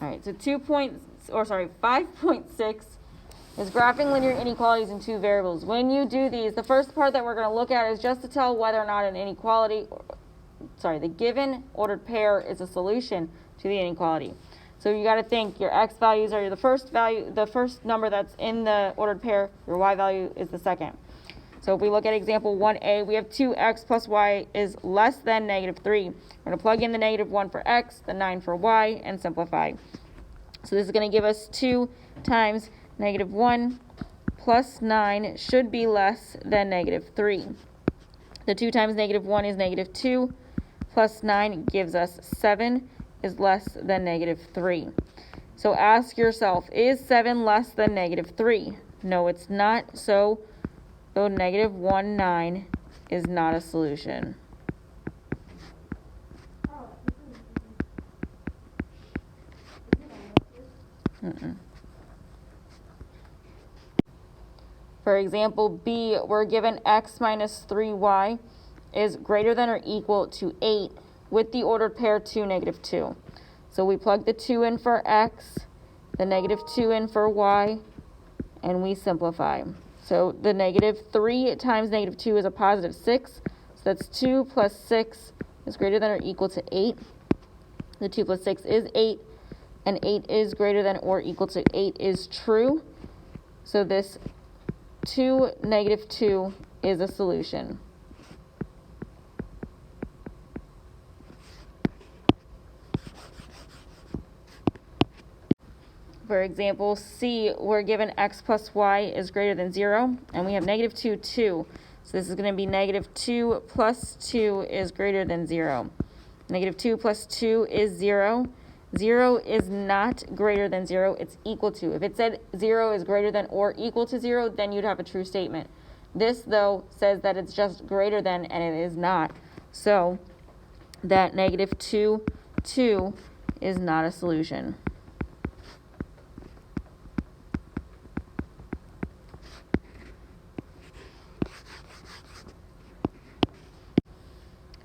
All right, so 5.6 is graphing linear inequalities in two variables. When you do these, the first part that we're going to look at is just to tell whether or not an inequality, the given ordered pair is a solution to the inequality. So you got to think your x values are the first value, the first number that's in the ordered pair, your y value is the second. So if we look at example 1a, we have 2x plus y is less than negative 3. We're going to plug in the negative 1 for x, the 9 for y, and simplify. So this is going to give us 2 times negative 1 plus 9 should be less than negative 3. The 2 times negative 1 is negative 2, plus 9 gives us 7 is less than negative 3. So ask yourself, is 7 less than negative 3? No, it's not. So the negative 1, 9 is not a solution. For example, B, we're given x minus 3y is greater than or equal to 8 with the ordered pair 2, negative 2. So we plug the 2 in for x, the negative 2 in for y, and we simplify. So the negative 3 times negative 2 is a positive 6. So that's 2 plus 6 is greater than or equal to 8. The 2 plus 6 is 8, and 8 is greater than or equal to 8 is true. So this 2, negative 2 is a solution. For example, C, we're given x plus y is greater than 0, and we have negative 2, 2. So this is going to be negative 2 plus 2 is greater than 0. Negative 2 plus 2 is 0. 0 is not greater than 0, it's equal to. If it said 0 is greater than or equal to 0, then you'd have a true statement. This, though, says that it's just greater than, and it is not. So that negative 2, 2 is not a solution.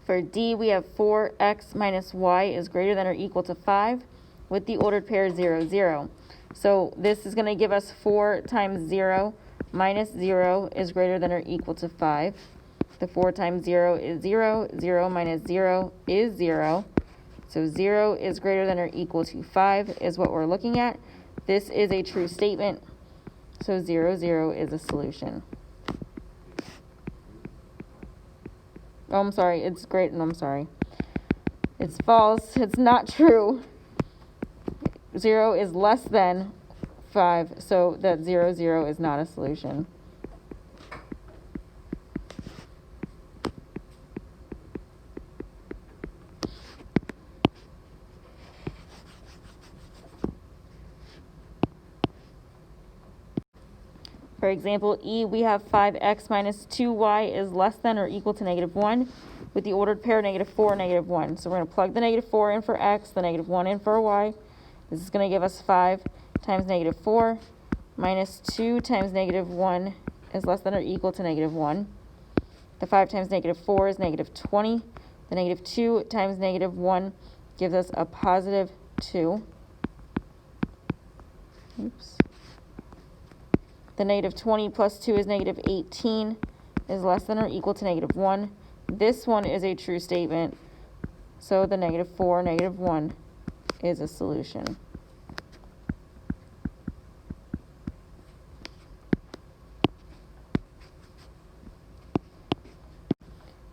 For D, we have 4x minus y is greater than or equal to 5 with the ordered pair 0, 0. So this is going to give us 4 times 0 minus 0 is greater than or equal to 5. The 4 times 0 is 0. 0 minus 0 is 0. So 0 is greater than or equal to 5 is what we're looking at. This is a true statement. So 0, 0 is a solution. Oh, I'm sorry, it's great, and I'm sorry. It's false, it's not true. 0 is less than 5, so that 0, 0 is not a solution. For example, E, we have 5x minus 2y is less than or equal to negative 1 with the ordered pair negative 4, negative 1. So we're going to plug the negative 4 in for x, the negative 1 in for y. This is going to give us 5 times negative 4 minus 2 times negative 1 is less than or equal to negative 1. The 5 times negative 4 is negative 20. The negative 2 times negative 1 gives us a positive 2. Oops. The negative 20 plus 2 is negative 18 is less than or equal to negative 1. This one is a true statement. So the negative 4, negative 1 is a solution.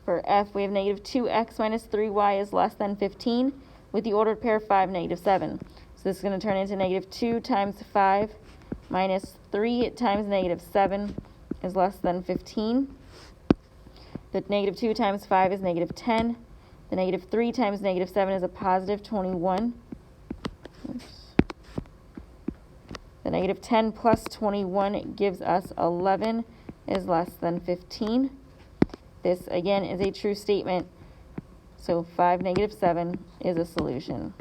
For F, we have negative 2x minus 3y is less than 15 with the ordered pair 5, negative 7. So this is going to turn into negative 2 times 5 minus 3 times negative 7 is less than 15. The negative 2 times 5 is negative 10. The negative 3 times negative 7 is a positive 21. Oops. The negative 10 plus 21 gives us 11 is less than 15. This, again, is a true statement. So 5, negative 7 is a solution.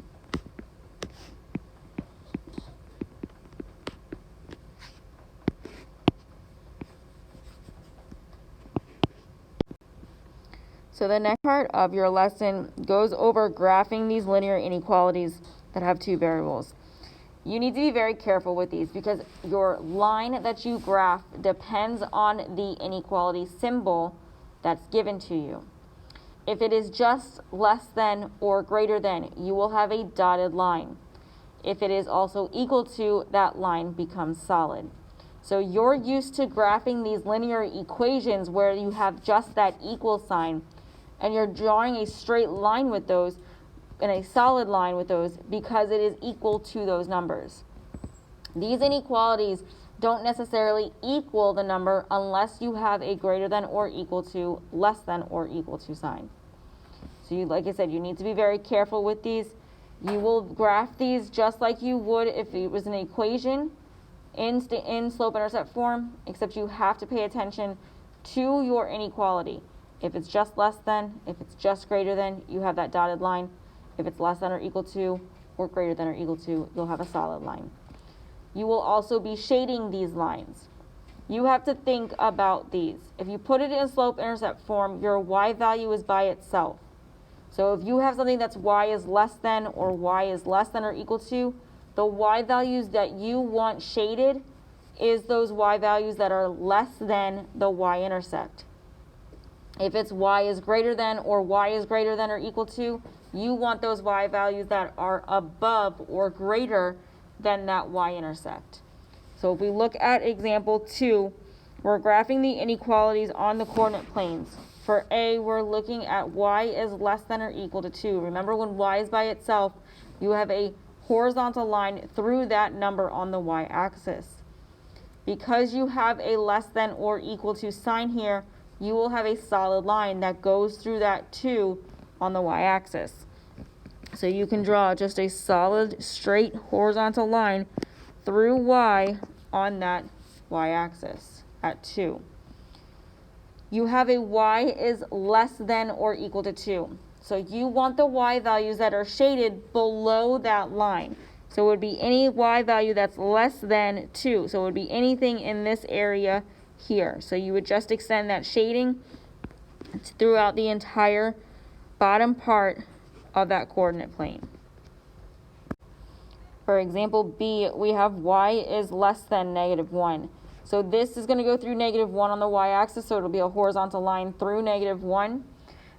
So the next part of your lesson goes over graphing these linear inequalities that have two variables. You need to be very careful with these because your line that you graph depends on the inequality symbol that's given to you. If it is just less than or greater than, you will have a dotted line. If it is also equal to, that line becomes solid. So you're used to graphing these linear equations where you have just that equal sign, and you're drawing a straight line with those and a solid line with those because it is equal to those numbers. These inequalities don't necessarily equal the number unless you have a greater than or equal to, less than or equal to sign. So like I said, you need to be very careful with these. You will graph these just like you would if it was an equation in slope-intercept form, except you have to pay attention to your inequality. If it's just less than, if it's just greater than, you have that dotted line. If it's less than or equal to, or greater than or equal to, you'll have a solid line. You will also be shading these lines. You have to think about these. If you put it in slope-intercept form, your y value is by itself. So if you have something that's y is less than or y is less than or equal to, the y values that you want shaded is those y values that are less than the y-intercept. If it's y is greater than or y is greater than or equal to, you want those y values that are above or greater than that y-intercept. So if we look at example 2, we're graphing the inequalities on the coordinate planes. For A, we're looking at y is less than or equal to 2. Remember, when y is by itself, you have a horizontal line through that number on the y-axis. Because you have a less than or equal to sign here, you will have a solid line that goes through that 2 on the y-axis. So you can draw just a solid, straight, horizontal line through y on that y-axis at 2. You have a y is less than or equal to 2. So you want the y values that are shaded below that line. So it would be any y value that's less than 2. So it would be anything in this area here. So you would just extend that shading throughout the entire bottom part of that coordinate plane. For example B, we have y is less than -1. So this is going to go through -1 on the y-axis, so it'll be a horizontal line through -1.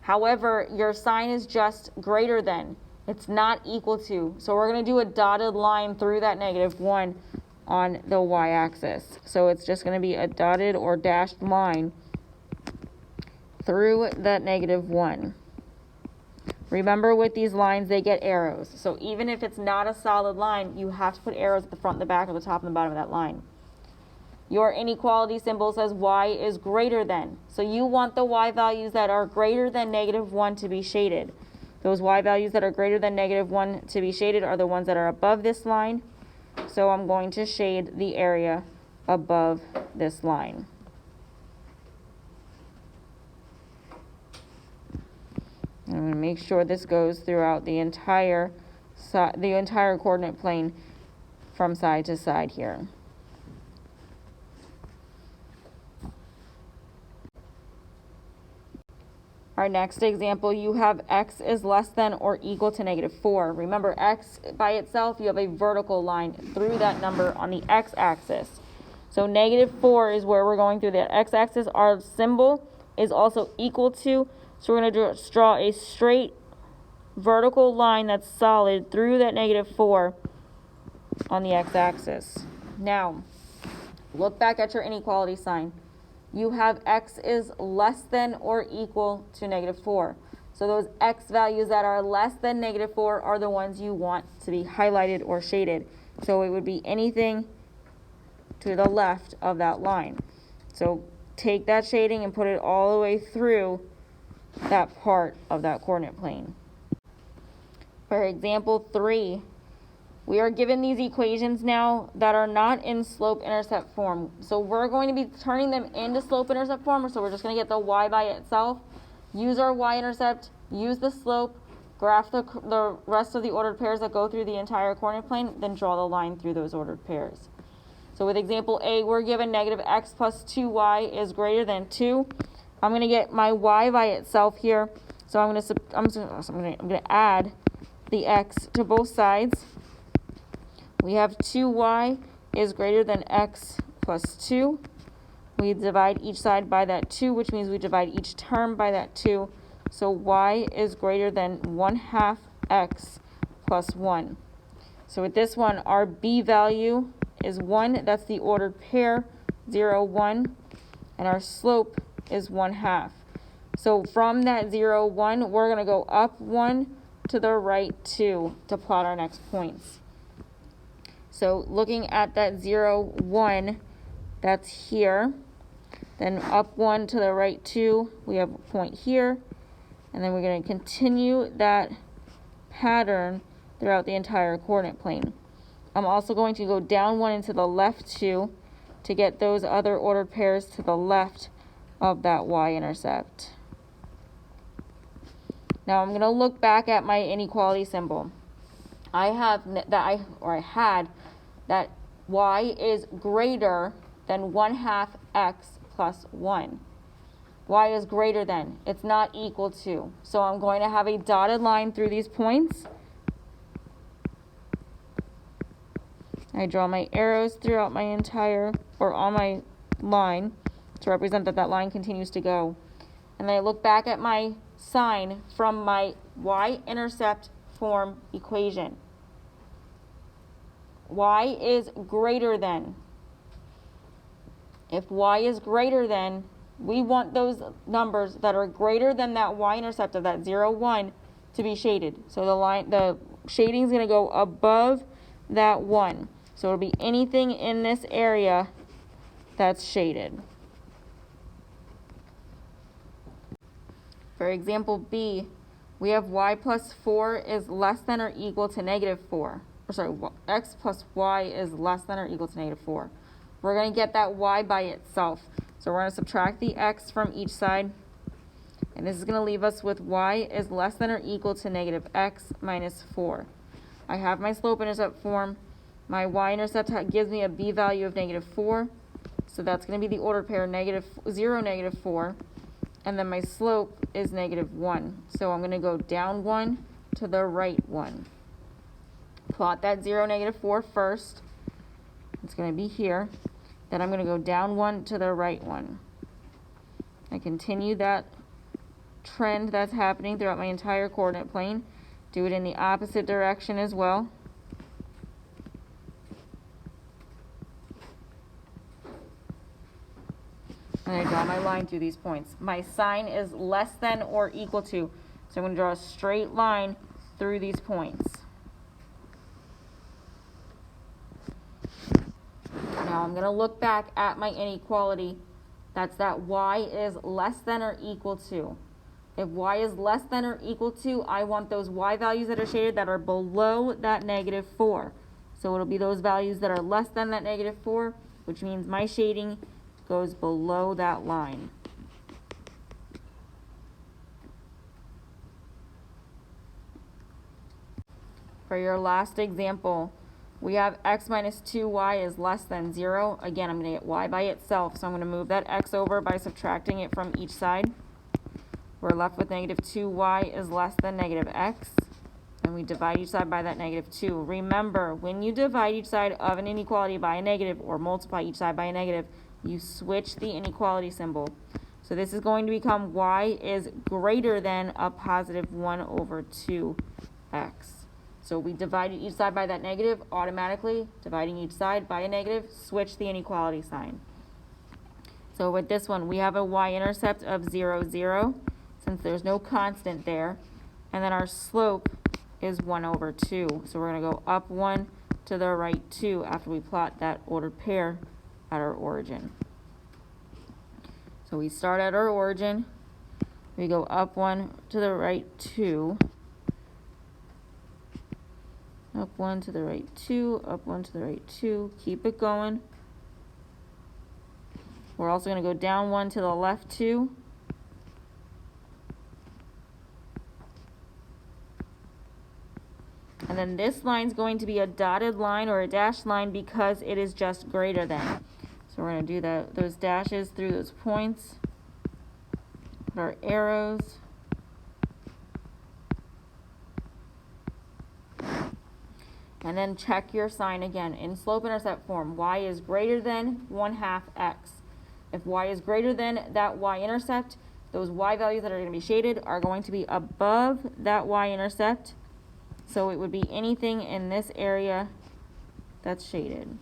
However, your sign is just greater than. It's not equal to. So we're going to do a dotted line through that -1 on the y-axis. So it's just going to be a dotted or dashed line through that -1. Remember, with these lines, they get arrows. So even if it's not a solid line, you have to put arrows at the front, the back, or the top and the bottom of that line. Your inequality symbol says y is greater than. So you want the y values that are greater than -1 to be shaded. Those y values that are greater than -1 to be shaded are the ones that are above this line. So I'm going to shade the area above this line. I'm going to make sure this goes throughout the entire coordinate plane from side to side here. Our next example, you have x is less than or equal to -4. Remember, x by itself, you have a vertical line through that number on the x-axis. So -4 is where we're going through the x-axis. Our symbol is also equal to, so we're going to draw a straight vertical line that's solid through that -4 on the x-axis. Now, look back at your inequality sign. You have x is less than or equal to -4. So those x values that are less than -4 are the ones you want to be highlighted or shaded. So it would be anything to the left of that line. So take that shading and put it all the way through that part of that coordinate plane. For example 3, we are given these equations now that are not in slope-intercept form. So we're going to be turning them into slope-intercept form, so we're just going to get the y by itself, use our y-intercept, use the slope, graph the rest of the ordered pairs that go through the entire coordinate plane, then draw the line through those ordered pairs. So with example A, we're given -x plus 2y is greater than 2. I'm going to get my y by itself here, so I'm going to add the x to both sides. We have 2y is greater than x plus 2. We divide each side by that 2, which means we divide each term by that 2. So y is greater than 1/2 x plus 1. So with this one, our b value is 1. That's the ordered pair, 0, 1. And our slope is 1/2. So from that 0, 1, we're going to go up 1 to the right 2 to plot our next points. So looking at that 0, 1, that's here. Then up 1 to the right 2, we have a point here. And then we're going to continue that pattern throughout the entire coordinate plane. I'm also going to go down 1 into the left 2 to get those other ordered pairs to the left of that y-intercept. Now I'm going to look back at my inequality symbol. I had that y is greater than 1/2 x plus 1. Y is greater than. It's not equal to. So I'm going to have a dotted line through these points. I draw my arrows throughout my entire, or on my line to represent that that line continues to go. And then I look back at my sign from my y-intercept form equation. Y is greater than. If y is greater than, we want those numbers that are greater than that y-intercept of that 0, 1 to be shaded. So the shading is going to go above that 1. So it'll be anything in this area that's shaded. For example B, we have y plus 4 is less than or equal to -4. X plus y is less than or equal to -4. We're going to get that y by itself. So we're going to subtract the x from each side. And this is going to leave us with y is less than or equal to -x minus 4. I have my slope-intercept form. My y-intercept gives me a b value of -4. So that's going to be the ordered pair -0, -4. And then my slope is -1. So I'm going to go down 1 to the right 1. Plot that 0, -4 first. It's going to be here. Then I'm going to go down 1 to the right 1. I continue that trend that's happening throughout my entire coordinate plane. Do it in the opposite direction as well. And I draw my line through these points. My sign is less than or equal to, so I'm going to draw a straight line through these points. Now I'm going to look back at my inequality. That's that y is less than or equal to. If y is less than or equal to, I want those y values that are shaded that are below that -4. So it'll be those values that are less than that -4, which means my shading goes below that line. For your last example, we have x minus 2y is less than 0. Again, I'm going to get y by itself, so I'm going to move that x over by subtracting it from each side. We're left with -2y is less than -x, and we divide each side by that -2. Remember, when you divide each side of an inequality by a negative or multiply each side by a negative, you switch the inequality symbol. So this is going to become y is greater than a positive 1 over 2x. So we divided each side by that negative, automatically dividing each side by a negative, switch the inequality sign. So with this one, we have a y-intercept of 0, 0, since there's no constant there. And then our slope is 1 over 2. So we're going to go up 1 to the right 2 after we plot that ordered pair at our origin. So we start at our origin. We go up 1 to the right 2. Up 1 to the right 2, up 1 to the right 2. Keep it going. We're also going to go down 1 to the left 2. And then this line is going to be a dotted line or a dashed line because it is just greater than. So we're going to do those dashes through those points. Put our arrows. And then check your sign again. In slope-intercept form, y is greater than 1/2 x. If y is greater than that y-intercept, those y values that are going to be shaded are going to be above that y-intercept. So it would be anything in this area that's shaded.